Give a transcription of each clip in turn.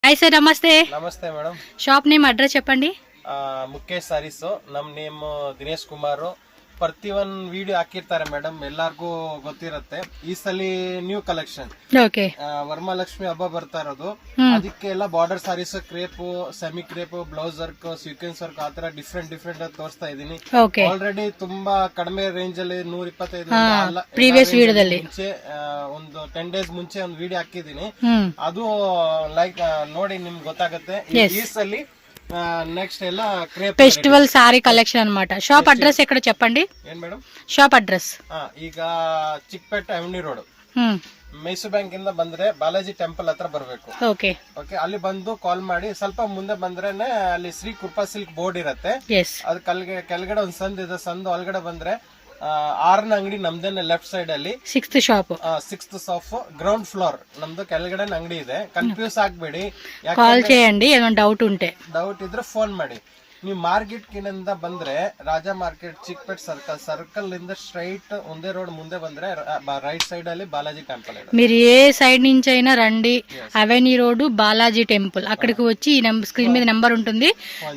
Hi sir, నమస్తే. నమస్తే madam. Shop name address చెప్పండి. ಮುಖೇಶ್ ಸಾರೀಸ್. ನಮ್ ನೇಮ್ ದಿನೇಶ್ ಕುಮಾರ್. ಪ್ರತಿ ಒಂದ್ ವಿಡಿಯೋ ಹಾಕಿರ್ತಾರೆ ಮೇಡಮ್, ಎಲ್ಲಾರ್ಗೂ ಗೊತ್ತಿರತ್ತೆ. ಈ ಸಲ ನ್ಯೂ ಕಲೆಕ್ಷನ್ ಓಕೆ, ವರಮಹಾಲಕ್ಷ್ಮಿ ಹಬ್ಬ ಬರ್ತಾ ಇರೋದು. ಅದಕ್ಕೆಲ್ಲ border sarees, crepe, semi crepe, blouse work, sequence work, ಆತರ ಡಿಫ್ರೆಂಟ್ ತೋರಿಸ್ತಾ ಇದೀನಿ. ಆಲ್ರೆಡಿ ತುಂಬಾ ಕಡಿಮೆ ರೇಂಜ್ ಅಲ್ಲಿ 125 ಪ್ರೀವಿಯಸ್ ವಿಡಿಯೋದಲ್ಲಿ ಮುಂಚೆ ಒಂದು 10 days ಮುಂಚೆ ಒಂದು ವಿಡಿಯೋ ಹಾಕಿದೀನಿ. ಅದು ಲೈಕ್ ನೋಡಿ ನಿಮ್ಗೆ ಗೊತ್ತಾಗತ್ತೆ. ಈ ಸಲ నెక్స్ట్ ఎలా ఫెస్టివల్ సారీ కలెక్షన్ అన్నమాట. షాప్ అడ్రస్ ఎక్కడ చెప్పండి. ఏం మేడం షాప్ అడ్రస్? ಈಗ ಚಿಕ್ಕಪೇಟೆ ಅವನಿ ರೋಡ್, ಮೈಸೂರು ಬ್ಯಾಂಕ್ ಇಂದ ಬಂದ್ರೆ ಬಾಲಾಜಿ ಟೆಂಪಲ್ ಹತ್ರ ಬರ್ಬೇಕು. ಓಕೆ, ಅಲ್ಲಿ ಬಂದು ಕಾಲ್ ಮಾಡಿ. ಸ್ವಲ್ಪ ಮುಂದೆ ಬಂದ್ರೇನೆ ಅಲ್ಲಿ ಶ್ರೀ ಕೃಪಾ ಸಿಲ್ಕ್ ಬೋರ್ಡ್ ಇರತ್ತೆ. ಅದು ಕೆಳಗಡೆ ಒಂದ್ ಸಂದ್ ಇದೆ. ಸಂದ್ ಒಳಗಡೆ ಬಂದ್ರೆ 6ನೇ ಅಂಗಡಿ ನಮ್ದೇನೆ, ಲೆಫ್ಟ್ ಸೈಡ್ ಅಲ್ಲಿ 6th shop, 6th shop, ground floor ನಮ್ದು. ಕೆಳಗಡೆ ಅಂಗಡಿ ಇದೆ. ಕನ್ಫ್ಯೂಸ್ ಆಗ್ಬೇಡಿ, ಕಾಲ್ చేయండి. ఏమైనా డౌట్ ಇದ್ರೆ ಫೋನ್ ಮಾಡಿ. ನೀವು ಮಾರ್ಕೆಟ್ ಕಿಂದ ಬಂದ್ರೆ ರಾಜಾ ಮಾರ್ಕೆಟ್, ಚಿಕ್ಕಪೇಟ್ ಸರ್ಕಲ್ ಇಂದ ಸ್ಟ್ರೈಟ್ ಒಂದೇ ರೋಡ್ ಮುಂದೆ ಬಂದ್ರೆ రైట్ సైడ్ ಅಲ್ಲಿ బాలాజీ టెంపుల్. మీరు ఏ సైడ్ నుంచి అయినా రండి, అవెన్యూ రోడ్ బాలాజీ టెంపుల్. అక్కడికి వచ్చి ఈ స్క్రీన్ మీద నెంబర్ ఉంటుంది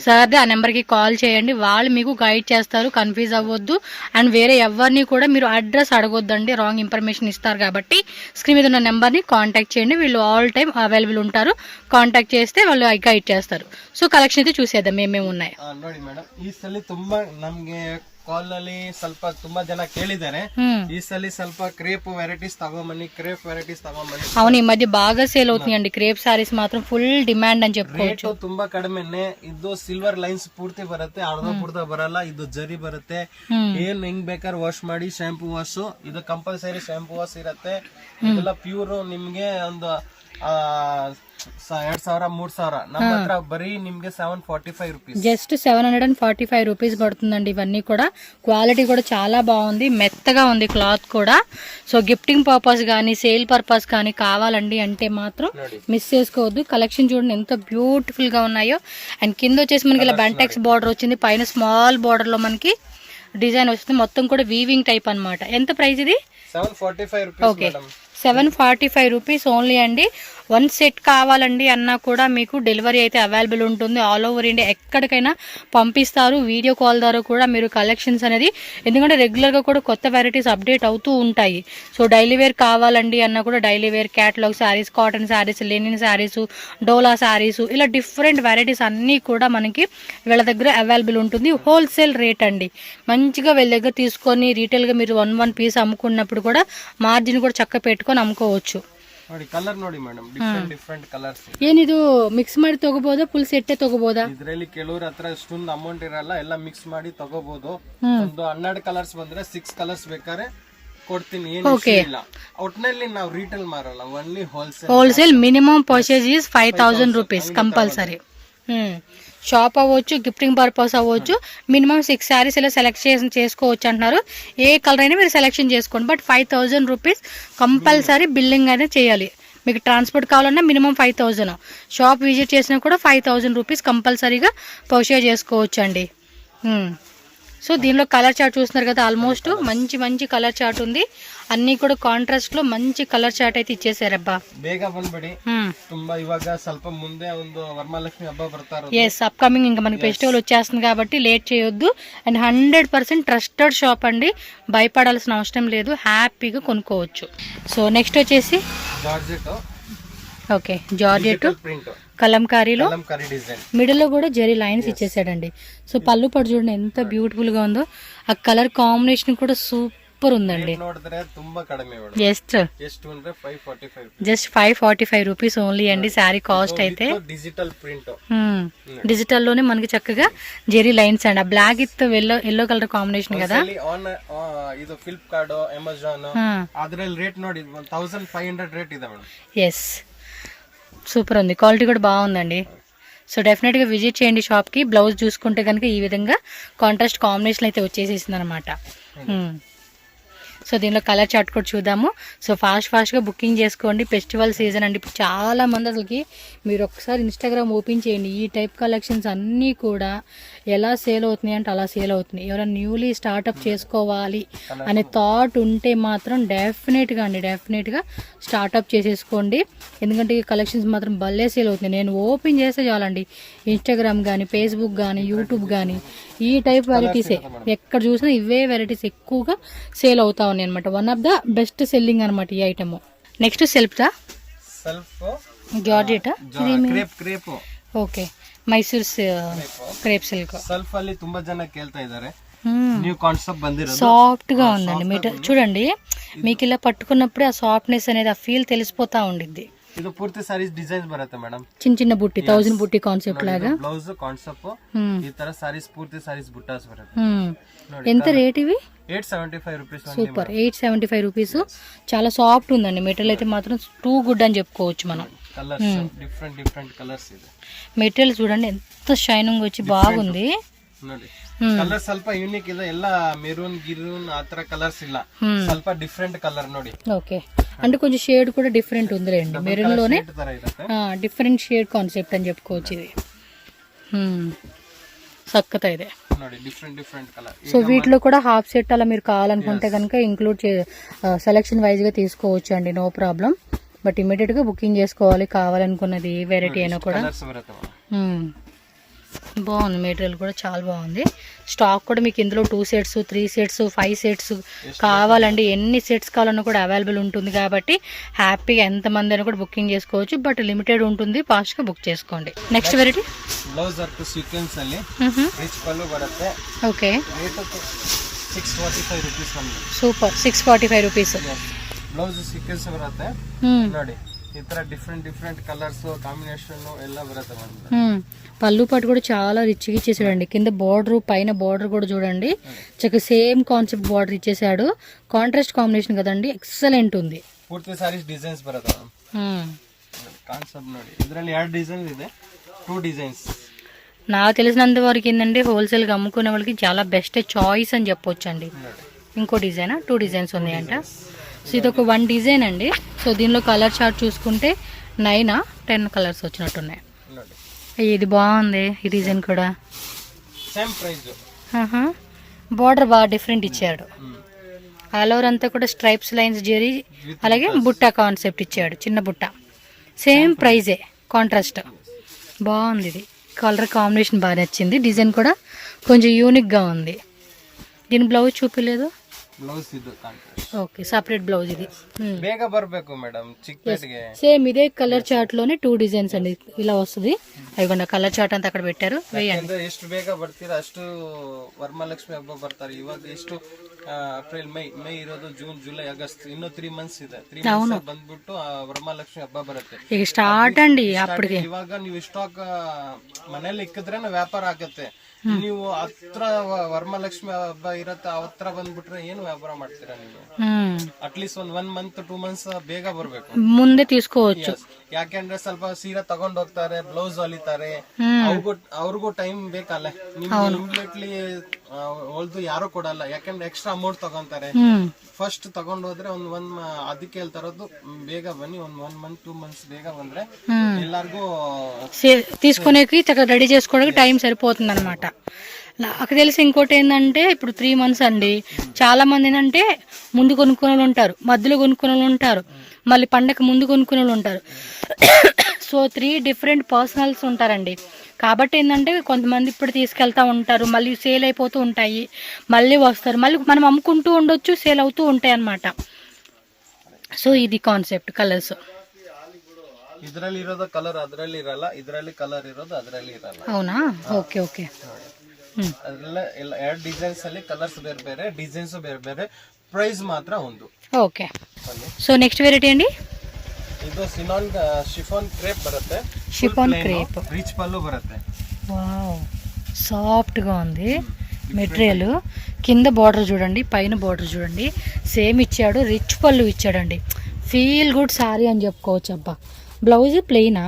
సార్, ఆ నెంబర్ కి కాల్ చేయండి. వాళ్ళు మీకు గైడ్ చేస్తారు. కన్ఫ్యూజ్ అవ్వద్దు. అండ్ వేరే ఎవరిని కూడా మీరు అడ్రస్ అడగొద్దండి, రాంగ్ ఇన్ఫర్మేషన్ ఇస్తారు. కాబట్టి స్క్రీన్ మీద ఉన్న నెంబర్ ని కాంటాక్ట్ చేయండి. వీళ్ళు ఆల్ టైమ్ అవైలబుల్ ఉంటారు. కాంటాక్ట్ చేస్తే వాళ్ళు గైడ్ చేస్తారు. సో కలెక్షన్ అయితే చూసేద్దాం ఏమేమి ఉన్నాయి. ನೋಡಿ ಮೇಡಮ್, ಈ ಸಲ ತುಂಬಾ ನಮ್ಗೆ ಕಾಲ್ ನಲ್ಲಿ ಸ್ವಲ್ಪ ತುಂಬಾ ಜನ ಕೇಳಿದ್ದಾರೆ. ಈ ಸಲ ಸ್ವಲ್ಪ ಕ್ರೇಪ್ ವೆರೈಟೀಸ್ ತಗೊಂಬನ್ನಿ, ಕ್ರೇಪ್ ವೆರೈಟೀಸ್ ತಗೊಂಬನ್ನಿ. అవును, ఈ మధ్య బాగా సేల్ అవుతున్నాయండి క్రేప్ సారీస్. మాత్రం ఫుల్ డిమాండ్ అని చెప్పుకోవచ్చు. ರೇಟ್ ತುಂಬಾ ಕಡಿಮೆನೆ. ಇದು ಸಿಲ್ವರ್ ಲೈನ್ಸ್ ಪೂರ್ತಿ ಬರುತ್ತೆ, ಅರ್ಧ ಬರಲ್ಲ. ಇದು ಜರಿ ಬರುತ್ತೆ. ಏನ್ ಹೆಂಗ್ ಬೇಕಾದ್ರೆ ವಾಶ್ ಮಾಡಿ. ಶಾಂಪೂ ವಾಶ್ ಇದು ಕಂಪಲ್ಸರಿ ಶಾಂಪೂ ವಾಶ್ ಇರತ್ತೆ. ಇದೆಲ್ಲ ಪ್ಯೂರ್. ನಿಮ್ಗೆ ಒಂದು 2000-3000. ನಮ್ಮ ಹತ್ರ ಬರೀ ನಿಮ್ಗೆ 745 రూపీస్, జస్ట్ 745 రూపీస్ పడుతుందండి. ఇవన్నీ కూడా క్వాలిటీ కూడా చాలా బాగుంది, మెత్తగా ఉంది క్లాత్ కూడా. సో గిఫ్టింగ్ పర్పస్ కానీ సేల్ పర్పస్ కానీ కావాలండి అంటే మాత్రం మిస్ చేసుకోవద్దు. కలెక్షన్ చూడండి ఎంత బ్యూటిఫుల్ గా ఉన్నాయో. అండ్ కింద వచ్చేసి మనకి ఇలా బెంటెక్స్ బార్డర్ వచ్చింది, పైన స్మాల్ బార్డర్ లో మనకి డిజైన్ వస్తుంది. మొత్తం కూడా వీవింగ్ టైప్ అన్నమాట. ఎంత ప్రైస్ ఇది? 745 రూపీస్. ఓకే, 745 రూపీస్ ఓన్లీ అండి. 1 సెట్ కావాలండి అన్నా కూడా మీకు డెలివరీ అయితే అవైలబుల్ ఉంటుంది. ఆల్ ఓవర్ ఇండియా ఎక్కడికైనా పంపిస్తారు. వీడియో కాల్ ద్వారా కూడా మీరు కలెక్షన్స్ అనేది, ఎందుకంటే రెగ్యులర్గా కూడా కొత్త వెరైటీస్ అప్డేట్ అవుతూ ఉంటాయి. సో డైలీ వేర్ కావాలండి అన్నా కూడా daily wear, catalogue saris, cotton saris, linen saris, డోలా శారీస్, ఇలా డిఫరెంట్ వెరైటీస్ అన్నీ కూడా మనకి వీళ్ళ దగ్గర అవైలబుల్ ఉంటుంది. హోల్సేల్ రేట్ అండి. మంచిగా వీళ్ళ దగ్గర తీసుకొని రీటైల్గా మీరు 1 పీస్ అమ్ముకున్నప్పుడు కూడా మార్జిన్ కూడా చక్కగా పెట్టుకొని ಅಮ್ಕೋవచ్చు. ನೋಡಿ ಕಲರ್ ನೋಡಿ ಮೇಡಮ್, ಡಿಫರೆಂಟ್ ಕಲರ್ಸ್. ಏನಿದು ಮಿಕ್ಸ್ ಮಾಡಿ ತಗೋಬಹುದಾ, ಫುಲ್ ಸೆಟ್ ತಗೋಬಹುದಾ? ಇದರಲ್ಲಿ ಕೆಲವರು ಹತ್ರ ಅಷ್ಟೊಂದು ಅಮೌಂಟ್ ಇರಲ್ಲ, ಎಲ್ಲ ಮಿಕ್ಸ್ ಮಾಡಿ ತಗೋಬಹುದು. ಒಂದು 12 ಕಲರ್ಸ್ ಬಂದ್ರೆ 6 ಕಲರ್ಸ್ ಬೇಕಾದ್ರೆ ಕೊಡ್ತೀನಿ, ಏನು ಇಲ್ಲ. ಒಟ್ನಲ್ಲಿ ನಾವು ರಿಟೇಲ್ ಮಾರಲ್ಲ, only wholesale. Minimum purchase is 5000 rupees compulsory. Shop అవ్వచ్చు, గిఫ్టింగ్ పర్పస్ అవ్వచ్చు. మినిమం 6 శారీస్ ఇలా సెలెక్ట్ చేసుకోవచ్చు అంటున్నారు. ఏ కలర్ అయినా మీరు సెలెక్షన్ చేసుకోండి. బట్ 5000 రూపీస్ కంపల్సరీ బిల్లింగ్ అనేది చేయాలి. మీకు ట్రాన్స్పోర్ట్ కావాలన్నా మినిమం 5000. షాప్ విజిట్ చేసినా కూడా 5000 రూపీస్ కంపల్సరీగా పర్చేజ్ చేసుకోవచ్చు అండి. సో దీనిలో కలర్ చార్ట్ చూస్తున్నారు కదా, ఆల్మోస్ట్ మంచి కలర్ చార్ట్ ఉంది. అన్ని కూడా కాంట్రాస్ట్ లో మంచి కలర్ చార్ట్ అయితే ఇచ్చేసారబ్బా. ಬೇಗ ಬಂದ್ಬಿಡಿ, ತುಂಬಾ ಇವಾಗ ಸ್ವಲ್ಪ ಮುಂದೆ ಒಂದು ವರಮಹಾಲಕ್ಷ್మి ಹಬ್ಬ ಬರ್ತಾ ಇರೋದು. ఎస్, అప్ కమింగ్ ఇంకా మనకి ఫెస్టివల్ వచ్చేస్తుంది కాబట్టి లేట్ చేయొద్దు. అండ్ 100% ట్రస్టెడ్ షాప్ అండి, భయపడాల్సిన అవసరం లేదు, హ్యాపీగా కొనుక్కోవచ్చు. సో నెక్స్ట్ వచ్చేసి జార్జెట్. ఓకే, జార్జెట్ కలంకారీలో మిడిల్ లో కూడా జరీ లైన్స్ ఇచ్చేసాడండి. సో పళ్ళు పట్టు చూడండి ఎంత బ్యూటిఫుల్ గా ఉందో. ఆ కలర్ కాంబినేషన్ కూడా సూపర్ ఉందండి. జస్ట్ 545 రూపీస్ ఓన్లీ అండి శారీ కాస్ట్ అయితే. డిజిటల్ లోనే మనకి చక్కగా జెరీ లైన్స్ అండి. ఆ black with yellow colour combination కదా. ಇದು ಫ್ಲಿಪ್ಕಾರ್ಟ್, ಅಮೆಜಾನ್ ಅದರಲ್ಲಿ ರೇಟ್ ನೋಡಿ 1500 ರೇಟ್ ಇದೆ ಮೇಡಂ. ఎస్, సూపర్ ఉంది, క్వాలిటీ కూడా బాగుందండి. సో డెఫినెట్గా విజిట్ చేయండి షాప్కి. బ్లౌజ్ చూసుకుంటే కనుక ఈ విధంగా కాంట్రాస్ట్ కాంబినేషన్ అయితే వచ్చేసేసింది అనమాట. సో దీనిలో కలర్ చార్ట్ కూడా చూద్దాము. సో ఫాస్ట్గా బుకింగ్ చేసుకోండి. ఫెస్టివల్ సీజన్ అండి. ఇప్పుడు చాలా మంది అసలుకి మీరు ఒకసారి ఇన్స్టాగ్రామ్ ఓపెన్ చేయండి, ఈ టైప్ కలెక్షన్స్ అన్నీ కూడా ఎలా సేల్ అవుతున్నాయి అంటే అలా సేల్ అవుతున్నాయి. ఎవరైనా న్యూలీ స్టార్ట్అప్ చేసుకోవాలి అనే థాట్ ఉంటే మాత్రం డెఫినెట్గా స్టార్ట్అప్ చేసేసుకోండి. ఎందుకంటే ఈ కలెక్షన్స్ మాత్రం భలే సేల్ అవుతున్నాయి. నేను ఓపెన్ చేస్తే చాలండి, ఇన్స్టాగ్రామ్ కానీ, ఫేస్బుక్ కానీ, యూట్యూబ్ కానీ ఈ టైప్ వెరైటీసే ఎక్కడ చూసినా ఇవే వెరైటీస్ ఎక్కువగా సేల్ అవుతా ఉన్నాయి అనమాట. One of the best selling అనమాట ఈ ఐటమ్. నెక్స్ట్ సెల్ఫ్ ಜಾರ್ಜೆಟಾ crepe okay Mysuru crepe silk self ಅಲ್ಲಿ ತುಂಬಾ ಜನ ಕೇಳ್ತಾ ಇದ್ದಾರೆ. న్యూ కాన్సెప్ట్ బందిరోదు సాఫ్ట్ గా ఉందండి. మీరు చూడండి, మీకు ఇలా పట్టుకున్నప్పుడే ఆ సాఫ్ట్నెస్ అనేది, ఆ ఫీల్ తెలిసిపోతా ఉండిద్ది. ಇದು ಪೂರ್ತಿ ಸಾರೀಸ್ ಡಿಸೈನ್ಸ್ ಬರುತ್ತೆ ಮೇಡಮ್. ಚಿನ್ನ ಬುಟ್ಟಿ 1000 ಬುಟ್ಟಿ ಕಾನ್ಸೆಪ್ಟ್ లాగా ಬ್ಲೌಸ್ ಕಾನ್ಸೆಪ್ಟ್ ಈ ತರ ಸಾರೀಸ್ ಪೂರ್ತಿ ಸಾರೀಸ್ ಬುಟ್ಟಾಸ್ ಬರುತ್ತೆ. ఎంత రేట్ ఇవి? 875 రూపీస్. Super, 875 rupees. చాలా సాఫ్ట్ ఉందండి. మెటీరియల్ అయితే మాత్రం టూ గుడ్ అని చెప్పుకోవచ్చు మనం. కలర్స్ డిఫరెంట్ కలర్స్ ಇದೆ. మెటీరియల్ చూడండి ఎంత షైనింగ్ వచ్చి బాగుంది. ನೋಡಿ ಕಲರ್ ಸ್ವಲ್ಪ ಯೂನಿಕ್ ಇದೆ. ಎಲ್ಲ ಮೆರೂನ್ ಗಿರೂನ್ ಆ ತರ ಕಲರ್ಸ್ ಇಲ್ಲ, ಸ್ವಲ್ಪ ಡಿಫರೆಂಟ್ ಕಲರ್ ನೋಡಿ. ఓకే, అంటే కొంచెం షేడ్ కూడా డిఫరెంట్ ఉందిలేండి. మెరూన్ లోనే డిఫరెంట్ షేడ్ కాన్సెప్ట్ అని చెప్పుకోవచ్చు ఇది. సక్కత ಇದೆ ನೋಡಿ, డిఫరెంట్ కలర్. సో వీటిలో కూడా హాఫ్ సెట్ అలా మీరు కావాలనుకుంటే కనుక ఇంక్లూడ్ సెలెక్షన్ వైజ్ గా తీసుకోవచ్చు అండి, నో ప్రాబ్లం. బట్ ఇమీడియట్ గా బుకింగ్ చేసుకోవాలి కావాలనుకున్నది ఏ వెరైటీ అయినా కూడా. బాగుంది, మెటీరియల్ కూడా చాలా బాగుంది. స్టాక్ కూడా మీకు ఇందులో 2 సెట్స్, 3 సెట్స్, 5 సెట్స్ కావాలండి. ఎన్ని సెట్స్ కావాలన్నా కూడా అవైలబుల్ ఉంటుంది కాబట్టి హ్యాపీగా ఎంతమంది అయినా కూడా బుకింగ్ చేసుకోవచ్చు. బట్ లిమిటెడ్ ఉంటుంది, ఫాస్ట్ గా బుక్ చేసుకోండి. Next variety blouse work sequence ಅಲ್ಲಿ రిచ్ పళ్ళు ಬರುತ್ತೆ. ఓకే, ರೇಟ್ 645 రూపీస్ ఉంది. Super, 645 rupees. ಬ್ಲೌಸ್ ಸೀಕ್ವೆನ್ಸ್ ಬರುತ್ತೆ ನೋಡಿ. ಈ ತರ ಡಿಫರೆಂಟ್ కలర్స్ కాంబినేషన్ ಎಲ್ಲ ಬರುತ್ತೆ మేడం. పళ్ళు పాటు కూడా చాలా రిచ్ గా ఇచ్చేసాడండి. కింద బార్డర్, పైన బార్డర్ కూడా చూడండి చక్కగా సేమ్ కాన్సెప్ట్ బార్డర్ ఇచ్చేసాడు. కాంట్రాస్ట్ కాంబినేషన్ కదండి, ఎక్సలెంట్ ఉంది. పూర్తి సారీస్ డిజైన్స్ ಬರುತ್ತೆ కాన్సెప్ట్ ನೋಡಿ. ಇದರಲ್ಲಿ 2 డిజైన్స్ ಇದೆ, 2 డిజైన్స్. నాకు తెలిసినంత వరకు ఏంటంటే హోల్సేల్ గా అమ్ముకునే వాళ్ళకి చాలా బెస్ట్ చాయిస్ అని చెప్పొచ్చు అండి. ఇంకో డిజైన్, 2 డిజైన్స్ ఉన్నాయంట. సో ఇది ఒక 1 డిజైన్ అండి. సో దీనిలో కలర్ చార్ట్ చూసుకుంటే 9-10 కలర్స్ వచ్చినట్టున్నాయి. ఇది బాగుంది, ఈ డిజైన్ కూడా సేమ్ ప్రైస్. బార్డర్ బాగా డిఫరెంట్ ఇచ్చాడు. ఆల్ ఓవర్ అంతా కూడా స్ట్రైప్స్, లైన్స్, జెరీ, అలాగే బుట్ట కాన్సెప్ట్ ఇచ్చాడు, చిన్న బుట్ట. సేమ్ ప్రైజే, కాంట్రాస్ట్ బాగుంది. ఇది కలర్ కాంబినేషన్ బాగా నచ్చింది. డిజైన్ కూడా కొంచెం యూనిక్గా ఉంది. దీని బ్లౌజ్ చూపించలేదు. బ్లౌజ్ ఇది కాంట్రాస్ట్. Okay, separate blouse. ఇది ಬೇಗ ಬರಬೇಕು ಮೇಡಂ. ಚಿಕ್ಕಪೇಟೆಗೆ సేమ్ ఇదే కలర్ చార్ట్ లోనే 2 డిజైన్స్ అండి. ఇలా వస్తుంది. అయ్యకుండా కలర్ చార్ట్ అంతా అక్కడ పెట్టారు, వేయండి. ಎಷ್ಟು ಬೇಗ ಬರ್ತೀರಾ ಅಷ್ಟು ವರಮಹಾಲಕ್ಷ್ಮಿ ಹಬ್ಬ ಬರ್ತಾರೆ. ಇವಾಗ ಎಷ್ಟು ಏಪ್ರಿಲ್ ಮೈ ಇರೋದು, ಜೂನ್ ಜುಲೈ ಆಗಸ್ಟ್, ಇನ್ನೂ 3 ಮಂತ್ಸ್ ಇದೆ. 3 ಮಂತ್ಸ್ ಬಂದ್ಬಿಟ್ಟು ವರಮಹಾಲಕ್ಷ್ಮಿ ಹಬ್ಬ ಬರುತ್ತೆ. ಈಗ ಸ್ಟಾರ್ಟ್ ಅಂడి ಅಪ್ಪಡಿಗೆ. ಇವಾಗ ನೀವು ಸ್ಟಾಕ್ ಮನೇಲಿ ಇಕ್ಕಿದ್ರೆ ವ್ಯಾಪಾರ ಆಗುತ್ತೆ. ನೀವು ಹತ್ರ ವರಮಹಾಲಕ್ಷ್ಮಿ ಹಬ್ಬ ಇರತ್ತೆ, ಹತ್ರ ಬಂದ್ಬಿಟ್ರೆ ಏನು ವ್ಯಾಪಾರ ಮಾಡ್ತೀರಾ ನೀವು? ಅಟ್ಲೀಸ್ಟ್ 1 ಮಂತ್ 2 ಮಂತ್ಸ್ ಬೇಗ ಬರ್ಬೇಕು, ಮುಂದೆ తీసుకోవచ్చు. ಯಾಕೆಂದ್ರೆ ಸ್ವಲ್ಪ ಸೀರೆ ತಗೊಂಡ್ ಹೋಗ್ತಾರೆ, ಬ್ಲೌಸ್ ಹೊಲಿತಾರೆ, ಅವ್ರಿಗೂ ಟೈಮ್ ಬೇಕಲ್ಲ. ನಿಮ್ಗೆ ಇಮಿಡಿಯೇಟ್ಲಿ ಹೊಲ್ದು ಯಾರು ಕೊಡಲ್ಲ, ಯಾಕೆಂದ್ರೆ ಎಕ್ಸ್ಟ್ರಾ ಅಮೌಂಟ್ ತಗೊಂತಾರೆ. ಫಸ್ಟ್ ತಗೊಂಡ್ ಹೋದ್ರೆ ಅದಕ್ಕೆ ಹೇಳ್ತಾರದು ಬೇಗ ಬನ್ನಿ. 1 ಮಂತ್ 2 ಮಂತ್ಸ್ ಬೇಗ ಬಂದ್ರೆ ಎಲ್ಲಾರ್ಗೂ తీసుకునేకి రెడీ చేసుకోవడానికి టైం సరిపోతుంది అనమాట. నాకు తెలిసి ఇంకోటి ఏంటంటే ఇప్పుడు 3 మంత్స్ అండి. చాలా మంది ఏంటంటే ముందు కొనుక్కునే వాళ్ళు ఉంటారు, మధ్యలో కొనుక్కునే వాళ్ళు ఉంటారు, మళ్ళీ పండగ ముందు కొనుక్కునే వాళ్ళు ఉంటారు. సో 3 డిఫరెంట్ పర్సనల్స్ ఉంటారండి. కాబట్టి ఏంటంటే కొంతమంది ఇప్పుడు తీసుకెళ్తా ఉంటారు, మళ్ళీ సేల్ అయిపోతూ ఉంటాయి, మళ్ళీ వస్తారు, మళ్ళీ మనం అమ్ముకుంటూ ఉండొచ్చు, సేల్ అవుతూ ఉంటాయి అన్నమాట. సో ఇది కాన్సెప్ట్. కలర్స్ ಇದರಲ್ಲಿ ಇರೋದು ಕಲರ್ ಅದರಲ್ಲಿ ಇರಲ್ಲ, ಇದರಲ್ಲಿ ಕಲರ್ ಇರೋದು ಅದರಲ್ಲಿ ಇರಲ್ಲ. అవునా? Okay okay. ಅದೆಲ್ಲ 2 ಡಿಸೈನ್ಸ್ ಅಲ್ಲಿ ಕಲರ್ಸ್ ಬೇರೆ ಬೇರೆ, ಡಿಸೈನ್ಸ್ ಬೇರೆ ಬೇರೆ, ಪ್ರೈಸ್ ಮಾತ್ರ ಒಂದು. ఓకే. సో నెక్స్ట్ వెరైటీ అండి, ಇದು ಶಿಫಾನ್ ಕ್ರೇಪ್ ಬರುತ್ತೆ. షిఫాన్ క్రేప్, రిచ్ పళ్ళు బರುತ್ತೆ. వావ్, సాఫ్ట్ గా ఉంది మెటీరియల్. కింద బార్డర్ చూడండి, పైన బార్డర్ చూడండి, సేమ్ ఇచ్చాడు. రిచ్ పళ్ళు ఇచ్చాడండి. ఫీల్ గుడ్ సారీ అని చెప్పుకోవచ్చు. అబ్బా, బ్లౌజ్ ప్లెయినా?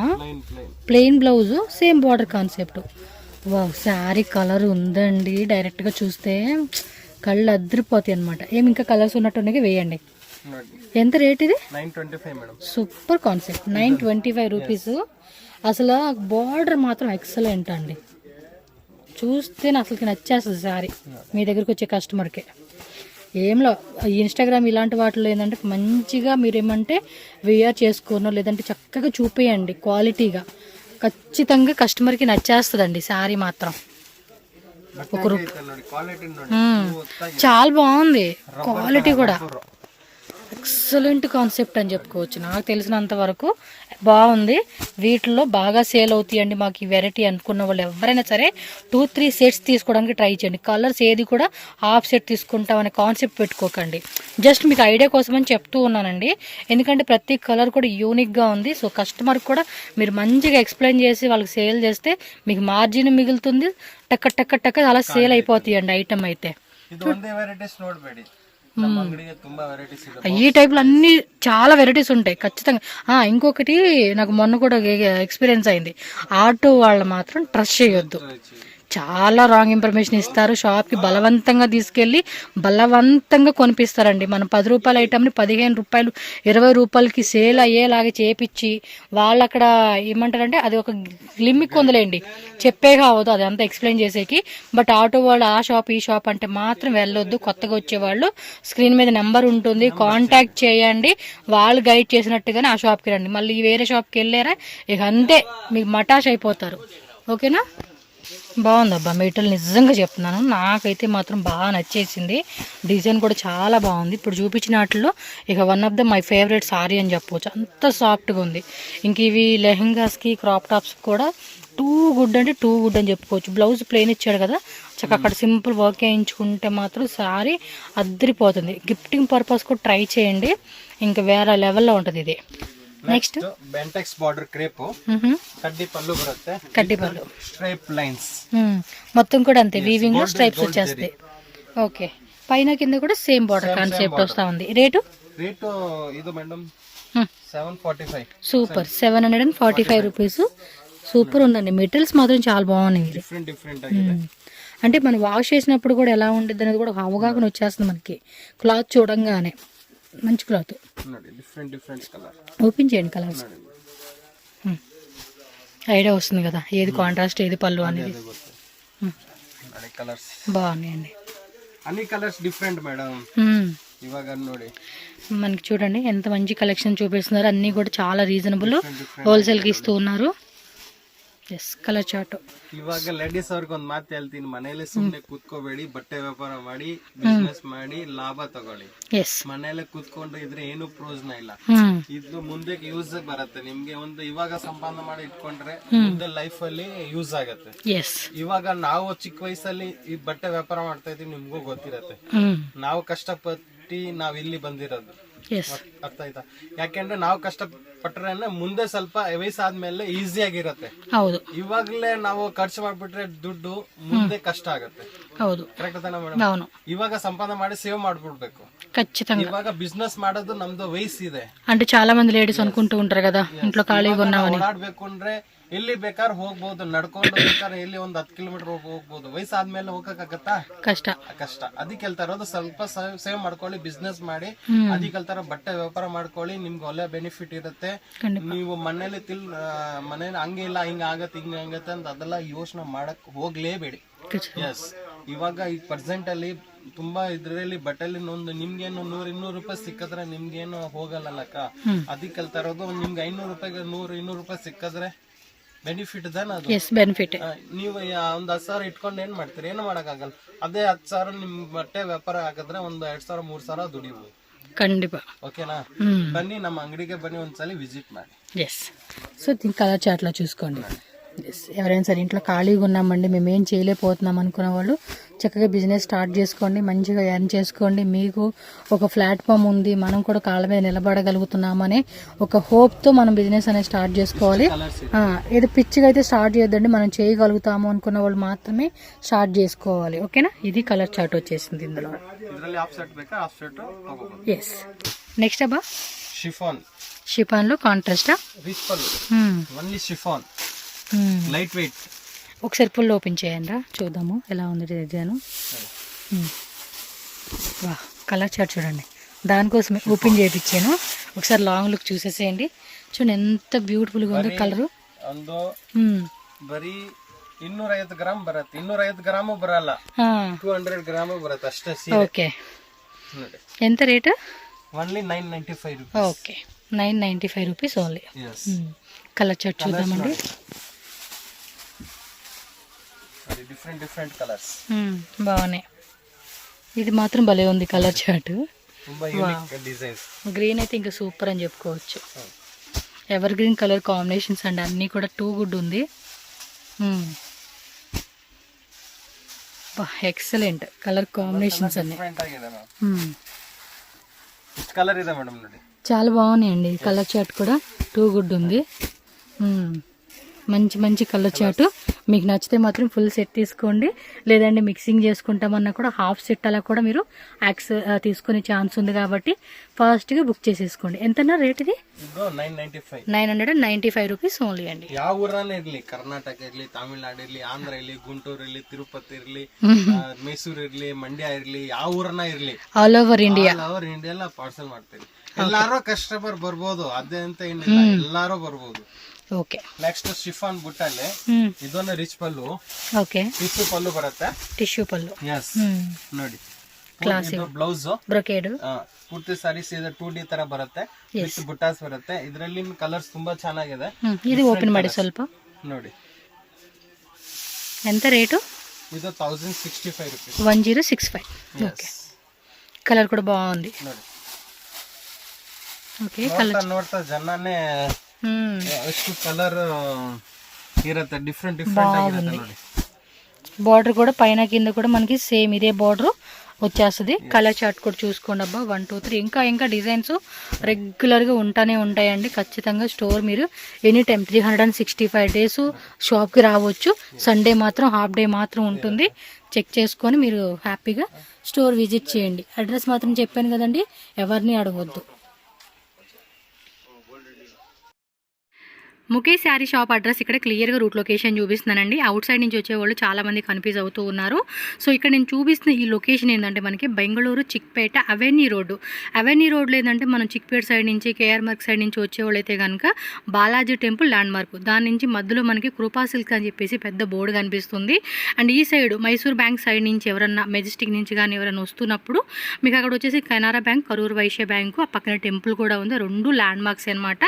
Plain blouse, same border concept. Wow, sari colour ఉందండి. డైరెక్ట్గా చూస్తే కళ్ళు అద్దరిపోతాయి అనమాట. ఏమి ఇంకా కలర్స్ ఉన్నట్టున్నాయి, వేయండి. ఎంత రేట్ ఇది? 925 మేడం. Super concept, 925 rupees. అసలు బార్డర్ మాత్రం ఎక్సలెంట్ అండి, చూస్తే అసలుకి నచ్చేస్తుంది సారీ మీ దగ్గరికి వచ్చే కస్టమర్కి. ఏంలో ఇన్స్టాగ్రామ్ ఇలాంటి వాటిలో ఏంటంటే మంచిగా మీరు ఏమంటే వేఆర్ చేసుకోనో లేదంటే చక్కగా చూపేయండి క్వాలిటీగా, ఖచ్చితంగా కస్టమర్కి నచ్చేస్తుందండి శారీ మాత్రం. చాలా బాగుంది క్వాలిటీ కూడా, ఎక్సలెంట్ కాన్సెప్ట్ అని చెప్పుకోవచ్చు. నాకు తెలిసినంత వరకు బాగుంది. వీటిల్లో బాగా సేల్ అవుతాయండి మాకు ఈ వెరైటీ అనుకున్న వాళ్ళు ఎవరైనా సరే 2-3 సెట్స్ తీసుకోవడానికి ట్రై చేయండి. కలర్స్ ఏది కూడా హాఫ్ సెట్ తీసుకుంటామనే కాన్సెప్ట్ పెట్టుకోకండి. జస్ట్ మీకు ఐడియా కోసమని చెప్తూ ఉన్నానండి, ఎందుకంటే ప్రతి కలర్ కూడా యూనిక్గా ఉంది. సో కస్టమర్ కూడా మీరు మంచిగా ఎక్స్ప్లెయిన్ చేసి వాళ్ళకి సేల్ చేస్తే మీకు మార్జిన్ మిగులుతుంది. టక్క టక్క టక్క అలా సేల్ అయిపోతాయండి ఐటమ్ అయితే. ఈ టైప్లో అన్ని చాలా వెరైటీస్ ఉంటాయి ఖచ్చితంగా. ఇంకొకటి నాకు మొన్న కూడా ఎక్స్పీరియన్స్ అయింది, ఆటో వాళ్ళు మాత్రం ట్రస్ట్ చేయొద్దు. చాలా రాంగ్ ఇన్ఫర్మేషన్ ఇస్తారు. షాప్కి బలవంతంగా తీసుకెళ్ళి బలవంతంగా కొనిపిస్తారండి. మనం 10 రూపాయల ఐటమ్ని 15 రూపాయలు 20 రూపాయలకి సేల్ అయ్యేలాగా చేపించి వాళ్ళు అక్కడ ఏమంటారంటే అది ఒక లిమిట్ ఉందిలేండి, చెప్పే కావద్దు అది అంతా ఎక్స్ప్లెయిన్ చేసేకి. బట్ ఆటో వాళ్ళు ఆ షాప్ ఈ షాప్ అంటే మాత్రం వెళ్ళొద్దు. కొత్తగా వచ్చేవాళ్ళు స్క్రీన్ మీద నెంబర్ ఉంటుంది, కాంటాక్ట్ చేయండి. వాళ్ళు గైడ్ చేసినట్టుగానే ఆ షాప్కి రండి. మళ్ళీ వేరే షాప్కి వెళ్ళారా ఇక అంతే మీకు మటాష్ అయిపోతారు. ఓకేనా? బాగుందబ్బా మెటీరియల్, నిజంగా చెప్తున్నాను నాకైతే మాత్రం బాగా నచ్చేసింది. డిజైన్ కూడా చాలా బాగుంది. ఇప్పుడు చూపించిన వాటిల్లో ఇక one of the my favourite sorry అని చెప్పవచ్చు, అంత సాఫ్ట్గా ఉంది. ఇంక ఇవి లెహెంగాస్కి క్రాప్ టాప్స్ కూడా టూ గుడ్ అంటే టూ గుడ్ అని చెప్పుకోవచ్చు. బ్లౌజ్ ప్లెయిన్ ఇచ్చాడు కదా, చక్కగా అక్కడ సింపుల్ వర్క్ వేయించుకుంటే మాత్రం సారీ అద్దరిపోతుంది. గిఫ్టింగ్ పర్పస్ కూడా ట్రై చేయండి, ఇంకా వేరే లెవెల్లో ఉంటుంది ఇది. నెక్స్ట్ బెంటెక్స్ బార్డర్ క్రేప్, కడ్డీ పళ్ళు బರುತ್ತೆ, కడ్డీ పళ్ళు స్ట్రైప్ లైన్స్ మొత్తం కూడా అంతే, వీవింగ్ లో స్ట్రైప్స్ వచ్చేస్తాయి. ఓకే, పైన కింద కూడా సేమ్ బార్డర్ కాన్సెప్ట్ వస్తా ఉంది. రేటు ఇది మేడం 745. Super, 745 rupees. సూపర్ ఉందండి, మెటీరియల్స్ మాత్రం చాలా బాగున్నాయి. డిఫరెంట్ అంటే మనం వాష్ చేసినప్పుడు కూడా ఎలా ఉంటుంది అనేది కూడా అవగాహన వచ్చేస్తుంది మనకి. క్లాత్ చూడంగానే మంచి క్లాత్. డిఫరెంట్ కలర్ ఓపెన్ చేయండి, కలర్స్ ఐడియా వస్తుంది కదా ఏది కాంట్రాస్ట్ ఏది పళ్ళు అనేది. బాగున్నాయండి అన్ని కలర్స్ డిఫరెంట్ మేడం. ఇవాగ ನೋಡಿ మనకి చూడండి ఎంత మంచి కలెక్షన్ చూపిస్తున్నారు. అన్నీ కూడా చాలా రీజనబుల్ హోల్సేల్కి ఇస్తూ ఉన్నారు. Yes colour chart. ಇವಾಗ ಲೇಡೀಸ್ ಅವ್ರಿಗೆ ಒಂದು ಮಾತು ಹೇಳ್ತೀನಿ, ಮನೇಲಿ ಸುಮ್ಮನೆ ಕೂತ್ಕೋಬೇಡಿ, ಬಟ್ಟೆ ವ್ಯಾಪಾರ ಮಾಡಿ ಬಿಸ್ನೆಸ್ ಮಾಡಿ ಲಾಭ ತಗೊಳ್ಳಿ. ಮನೇಲೆ ಕೂತ್ಕೊಂಡು ಇದ್ರೆ ಏನು ಪ್ರಯೋಜನ ಇಲ್ಲ. ಇದು ಮುಂದೆ ಯೂಸ್ ಬರುತ್ತೆ ನಿಮ್ಗೆ. ಒಂದು ಇವಾಗ ಸಂಪಾದನೆ ಮಾಡಿ ಇಟ್ಕೊಂಡ್ರೆ ಮುಂದೆ ಲೈಫ್ ಅಲ್ಲಿ ಯೂಸ್ ಆಗತ್ತೆ. ಇವಾಗ ನಾವು ಚಿಕ್ಕ ವಯಸ್ಸಲ್ಲಿ ಈ ಬಟ್ಟೆ ವ್ಯಾಪಾರ ಮಾಡ್ತಾ ಇದೀವಿ, ನಿಮ್ಗೂ ಗೊತ್ತಿರತ್ತೆ. ನಾವು ಕಷ್ಟಪಟ್ಟು ನಾವ್ ಇಲ್ಲಿ ಬಂದಿರೋದು, ಅರ್ಥ ಆಯ್ತಾ? ಯಾಕೆಂದ್ರೆ ನಾವು ಕಷ್ಟಪಟ್ರೆ ಮುಂದೆ ಸ್ವಲ್ಪ ವಯಸ್ಸಾದ್ಮೇಲೆ ಈಸಿ ಆಗಿರತ್ತೆ. ಹೌದು, ಇವಾಗ್ಲೇ ನಾವು ಖರ್ಚು ಮಾಡ್ಬಿಟ್ರೆ ದುಡ್ಡು ಮುಂದೆ ಕಷ್ಟ ಆಗತ್ತೆ. ಹೌದು, ಕರೆಕ್ಟ್ ತಾನೆ ಮೇಡಮ್? ಇವಾಗ ಸಂಪಾದನೆ ಮಾಡಿ ಸೇವ್ ಮಾಡ್ಬಿಡ್ಬೇಕು. ఖచ్చితంగా. ఇవాగ బిజినెస్ ಮಾಡೋದು ನಮ್ದು ವಯಸ್ಸಿದೆ అంటే చాలా మంది లేడీస్ అనుకుంటూ ఉంటారు కదా ఇంట్లో ఖాళీగా ఉన్నామని. ಓಡಾಡ್ಬೇಕು ಅಂದ್ರೆ ಎಲ್ಲಿ ಬೇಕಾದ್ರೆ ಹೋಗ್ಬೋದು, ನಡ್ಕೊಂಡು ಬೇಕಾದ್ರೆ ಎಲ್ಲಿ ಒಂದು 10 ಕಿಲೋಮೀಟರ್ ಹೋಗ್ಬೋದು. ವಯಸ್ಸಾದ್ಮೇಲೆ ಹೋಗಕ್ಕಾಗತ್ತಾ? ಕಷ್ಟ. ಅದಕ್ಕೆ ಹೇಳ್ತಾ ಇರೋದು ಸ್ವಲ್ಪ ಸೇವ್ ಮಾಡ್ಕೊಳ್ಳಿ, ಬಿಸ್ನೆಸ್ ಮಾಡಿ. ಅದಕ್ಕೆ ಹೇಳ್ತಾರ ಬಟ್ಟೆ ವ್ಯಾಪಾರ ಮಾಡ್ಕೊಳ್ಳಿ, ನಿಮ್ಗೆ ಒಳ್ಳೆ ಬೆನಿಫಿಟ್ ಇರುತ್ತೆ. ನೀವು ಮನೇಲಿ ಮನೇಲಿ ಹಂಗೆ ಇಲ್ಲ ಹಿಂಗ ಆಗತ್ತೆ ಹಿಂಗ ಆಗತ್ತೆ ಅಂತ ಅದೆಲ್ಲ ಯೋಚನೆ ಮಾಡಕ್ ಹೋಗ್ಲೇಬೇಡಿ. ಎಸ್, ಇವಾಗ ಈ ಪ್ರೆಸೆಂಟ್ ಅಲ್ಲಿ ತುಂಬಾ ಇದ್ರಲ್ಲಿ ಬಟ್ಟೆಲಿ ಒಂದು ನಿಮ್ಗೇನು 100-200 ರೂಪಾಯಿ ಸಿಕ್ಕಿದ್ರೆ ನಿಮ್ಗೇನು ಹೋಗಲ್ಲಕ್ಕ. ಅದಕ್ಕೆ ಹೇಳ್ತಾ ಇರೋದು, ನಿಮ್ಗೆ 500 ರೂಪಾಯಿಗೆ 100-200 ರೂಪಾಯಿ ಸಿಕ್ಕಿದ್ರೆ ಬೆನಿಫಿಟ್ ಬೆನಿಫಿಟ್. ನೀವು ಒಂದ್ 10,000 ಇಟ್ಕೊಂಡು ಏನ್ ಮಾಡ್ತೀರಿ? ಏನು ಮಾಡಕ್ಕಾಗಲ್ಲ. ಅದೇ 10,000 ನಿಮ್ ಬಟ್ಟೆ ವ್ಯಾಪಾರ ಆಗಿದ್ರೆ ಒಂದು 2,000-3,000 ದುಡಿಬಹುದು. ಖಂಡಿತ. ಓಕೆನಾ? ಬನ್ನಿ, ನಮ್ಮ ಅಂಗಡಿಗೆ ಬನ್ನಿ, ಒಂದ್ಸಲಿ ವಿಸಿಟ್ ಮಾಡಿ. ఎస్. సో దీని కలర్ చాట్లో చూసుకోండి. ఎవరైనా సరే ఇంట్లో ఖాళీగా ఉన్నామండి, మేము ఏం చేయలేకపోతున్నాం అనుకున్న వాళ్ళు చక్కగా బిజినెస్ స్టార్ట్ చేసుకోండి, మంచిగా ఎర్న్ చేసుకోండి. మీకు ఒక ప్లాట్ఫామ్ ఉంది, మనం కూడా కాళ్ళ మీద నిలబడగలుగుతున్నామనే ఒక హోప్తో మనం బిజినెస్ అనేది స్టార్ట్ చేసుకోవాలి. ఏదో పిచ్చిగా అయితే స్టార్ట్ చేయొద్దండి, మనం చేయగలుగుతాము అనుకున్న వాళ్ళు మాత్రమే స్టార్ట్ చేసుకోవాలి. ఓకేనా? ఇది కలర్ చార్ట్ వచ్చేసింది ఇందులో. ఎస్. నెక్స్ట్ అబ్బా షిఫాన్ లో కాంట్రాస్టా? Only chiffon, light weight. ఒకసారి ఫుల్ ఓపెన్ చేయండి, చూద్దాము ఎలా ఉంది డిజైన్. వా కలర్ చార్ట్ చూడండి, దానికోసమే ఓపెన్ చేయించాను. ఒకసారి లాంగ్ లుక్ చూసేసేయండి. చూడండి ఎంత బ్యూటిఫుల్గా ఉందో కలరు. ಒಂದು ಬರೀ 250 ಗ್ರಾಮ್ ಬರುತ್ತೆ, 250 ಗ್ರಾಮು ಬರಲ್ಲ, 200 ಗ್ರಾಮು ಬರುತ್ತೆ ಅಷ್ಟೇ ಸೀರೆ. ఓకే, ఎంత rate? Only 995 rupees. Okay, 995 rupees only. Colour chart చూద్దామండి. డిఫరెంట్ డిఫరెంట్ కలర్స్ బాగున్నాయి. ఇది మాత్రం భలే ఉంది కలర్ చార్ట్. ತುಂಬಾ యూనిక్ డిజైన్స్. గ్రీన్ అయితే ఇంకా సూపర్ అని చెప్పుకోవచ్చు. ఎవర్ గ్రీన్ కలర్ కాంబినేషన్స్ అండి, అన్నీ కూడా టూ గుడ్ ఉంది. ఎక్సలెంట్ కలర్ కాంబినేషన్స్ అన్ని. కలర్ ಇದೆ మేడం ನೋಡಿ, చాలా బాగున్నాయండి. కలర్ చార్ట్ కూడా టూ గుడ్ ఉంది. మంచి మంచి కలర్ చార్ట్. మీకు నచ్చితే మాత్రం ఫుల్ సెట్ తీసుకోండి, లేదంటే మిక్సింగ్ చేసుకుంటామన్నా కూడా హాఫ్ సెట్ అలా కూడా మీరు తీసుకునే ఛాన్స్ ఉంది. కాబట్టి ఫాస్ట్గా బుక్ చేసేసుకోండి. ఎంతన్నా రేట్ ఇది? 995 రూపీస్ ఓన్లీ అండి. ಯಾವ ಊರನ್ನ ಇರ್ಲಿ, ಕರ್ನಾಟಕ ಇರ್ಲಿ, ತಮಿಳ್ನಾಡು ಇರ್ಲಿ, ಆಂಧ್ರ ಇರ್ಲಿ, ಗುಂಟೂರು ಇರ್ಲಿ, ತಿರುಪತಿ ಇರ್ಲಿ, ಮೈಸೂರು ಇರ್ಲಿ, ಮಂಡ್ಯ ಇರ್ಲಿ, ಯಾವ ಊರನ್ನ ಇರ್ಲಿ, ಆಲ್ ಓವರ್ ಇಂಡಿಯಾ ಎಲ್ಲ ಪಾರ್ಸಲ್ ಮಾಡ್ತೀವಿ. ಎಲ್ಲಾರು ಕಸ್ಟಮರ್ ಬರ್ಬೋದು, ಅದೇ ಅಂತ ಏನಿಲ್ಲ, ಎಲ್ಲಾರು ಬರ್ಬೋದು. ಓಕೆ, ನೆಕ್ಸ್ಟ್ ಶಿಫಾನ್ ಬುಟ್ಟಲ್ಲಿ ಇದೊಂದು ರಿಚ್ ಪಲ್ಲು. ಓಕೆ, ಟಿಶ್ಯೂ ಪಲ್ಲು ಬರುತ್ತೆ. ಟಿಶ್ಯೂ ಪಲ್ಲು, ಎಸ್ ನೋಡಿ, ಕ್ಲಾಸಿಕ್ ಬ್ಲೌಸ್ ಬ್ರೊಕೇಡ್ ಪೂರ್ತಿ ಸಾರೀಸ್ ಇದೆ. 2D ತರ ಬರುತ್ತೆ, ವಿತ್ ಬುಟ್ಟಾಸ್ ಬರುತ್ತೆ. ಇದರಲ್ಲಿ ಕಲರ್ಸ್ ತುಂಬಾ ಚೆನ್ನಾಗಿದೆ. ಇದು ಓಪನ್ ಮಾಡಿ ಸ್ವಲ್ಪ ನೋಡಿ. ఎంత రేటు? ಇದು 1065 రూపీస్. 1065. ఓకే, కలర్ కూడా బాగుంది. ನೋಡಿ, ఓకే, కలర్ ನೋಡ್ತಾ ಜನನೇ ಎಷ್ಟು కలర్ ఇರುತ್ತೆ, డిఫరెంట్ డిఫరెంట్ ಆಗಿರುತ್ತೆ ನೋಡಿ. బార్డర్ కూడా పైన కింద కూడా మనకి సేమ్ ఇదే బార్డర్ వచ్చేస్తుంది. కలర్ చార్ట్ కూడా చూసుకోండి. అబ్బా 1 2 3 ఇంకా డిజైన్స్ రెగ్యులర్గా ఉంటానే ఉంటాయండి. ఖచ్చితంగా స్టోర్ మీరు ఎనీ టైం 365 డేస్ షాప్కి రావచ్చు. సండే మాత్రం హాఫ్ డే మాత్రం ఉంటుంది. చెక్ చేసుకొని మీరు హ్యాపీగా స్టోర్ విజిట్ చేయండి. అడ్రస్ మాత్రం చెప్పాను కదండి, ఎవరిని అడగొద్దు. ముఖేష్ శారీ షాప్ అడ్రస్ ఇక్కడ క్లియర్గా రూట్ లొకేషన్ చూపిస్తున్నానండి. అవుట్ సైడ్ నుంచి వచ్చేవాళ్ళు చాలామంది కన్ఫ్యూజ్ అవుతూ ఉన్నారు. సో ఇక్కడ నేను చూపిస్తున్న ఈ లొకేషన్ ఏంటంటే మనకి బెంగళూరు చిక్పేట అవెన్యూ రోడ్లో ఏంటంటే మనం చిక్పేట సైడ్ నుంచి కేఆర్ మార్క్ సైడ్ నుంచి వచ్చేవాళ్ళు అయితే కనుక బాలాజీ టెంపుల్ ల్యాండ్ మార్క్, దాని నుంచి మధ్యలో మనకి కృపా సిల్క్ అని చెప్పేసి పెద్ద బోర్డు కనిపిస్తుంది. అండ్ ఈ సైడ్ మైసూర్ బ్యాంక్ సైడ్ నుంచి ఎవరన్నా మెజెస్టిక్ నుంచి కానీ ఎవరైనా వస్తున్నప్పుడు మీకు అక్కడ వచ్చేసి కెనరా బ్యాంక్, కరూర్ వైశ్య బ్యాంకు, ఆ పక్కన టెంపుల్ కూడా ఉంది. 2 ల్యాండ్ మార్క్స్ అనమాట.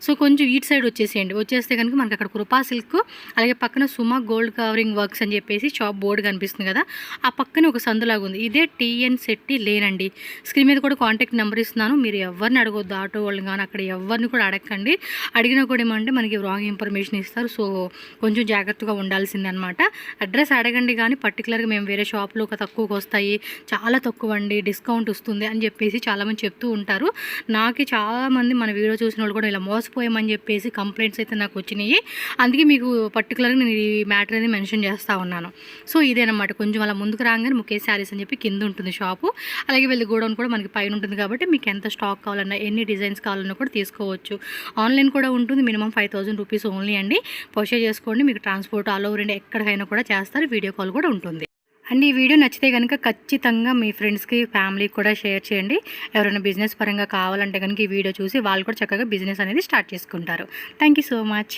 సో కొంచెం ఈట్ సైడ్ వచ్చేస్తే కనుక మనకి అక్కడ కృపా సిల్క్, అలాగే పక్కన సుమా గోల్డ్ కవరింగ్ వర్క్స్ అని చెప్పేసి షాప్ బోర్డు కనిపిస్తుంది కదా, ఆ పక్కన ఒక సందులాగా ఉంది. ఇదే టీఎన్ శెట్టి లేనండి. స్క్రీన్ మీద కూడా కాంటాక్ట్ నెంబర్ ఇస్తున్నాను. మీరు ఎవరిని అడగొద్దు, ఆటో వాళ్ళు కానీ అక్కడ ఎవరిని కూడా అడగండి. అడిగినా కూడా ఏమంటే మనకి రాంగ్ ఇన్ఫర్మేషన్ ఇస్తారు. సో కొంచెం జాగ్రత్తగా ఉండాల్సిందే అనమాట. అడ్రస్ అడగండి కానీ పర్టికులర్గా మేము వేరే షాప్లో తక్కువకి వస్తాయి, చాలా తక్కువ అండి, డిస్కౌంట్ వస్తుంది అని చెప్పేసి చాలామంది చెప్తూ ఉంటారు. నాకు చాలామంది మన వీడియో చూసిన వాళ్ళు కూడా ఇలా మోసపోయామని చెప్పేసి కంప్లైంట్స్ అయితే నాకు వచ్చినాయి. అందుకే మీకు పర్టికులర్గా నేను ఈ మ్యాటర్ అనేది మెన్షన్ చేస్తూ ఉన్నాను. సో ఇదేనమాట, కొంచెం అలా ముందుకు రాగానే ముఖేష్ శారీస్ అని చెప్పి కింద ఉంటుంది షాపు. అలాగే వెళ్ళి గోడౌన్ కూడా మనకి పైన ఉంటుంది. కాబట్టి మీకు ఎంత స్టాక్ కావాలన్నా, ఎన్ని డిజైన్స్ కావాలన్నా కూడా తీసుకోవచ్చు. ఆన్లైన్ కూడా ఉంటుంది. మినిమం 5000 రూపీస్ ఓన్లీ అండి. పర్చేజ్ చేసుకోండి. మీకు ట్రాన్స్పోర్ట్ ఆల్ ఓవర్ ఇండియా ఎక్కడికైనా కూడా చేస్తారు. వీడియో కాల్ కూడా ఉంటుంది. అండ్ ఈ వీడియో నచ్చితే కనుక ఖచ్చితంగా మీ ఫ్రెండ్స్కి, ఫ్యామిలీకి కూడా షేర్ చేయండి. ఎవరైనా బిజినెస్ పరంగా కావాలంటే కనుక ఈ వీడియో చూసి వాళ్ళు కూడా చక్కగా బిజినెస్ అనేది స్టార్ట్ చేసుకుంటారు. Thank you so much.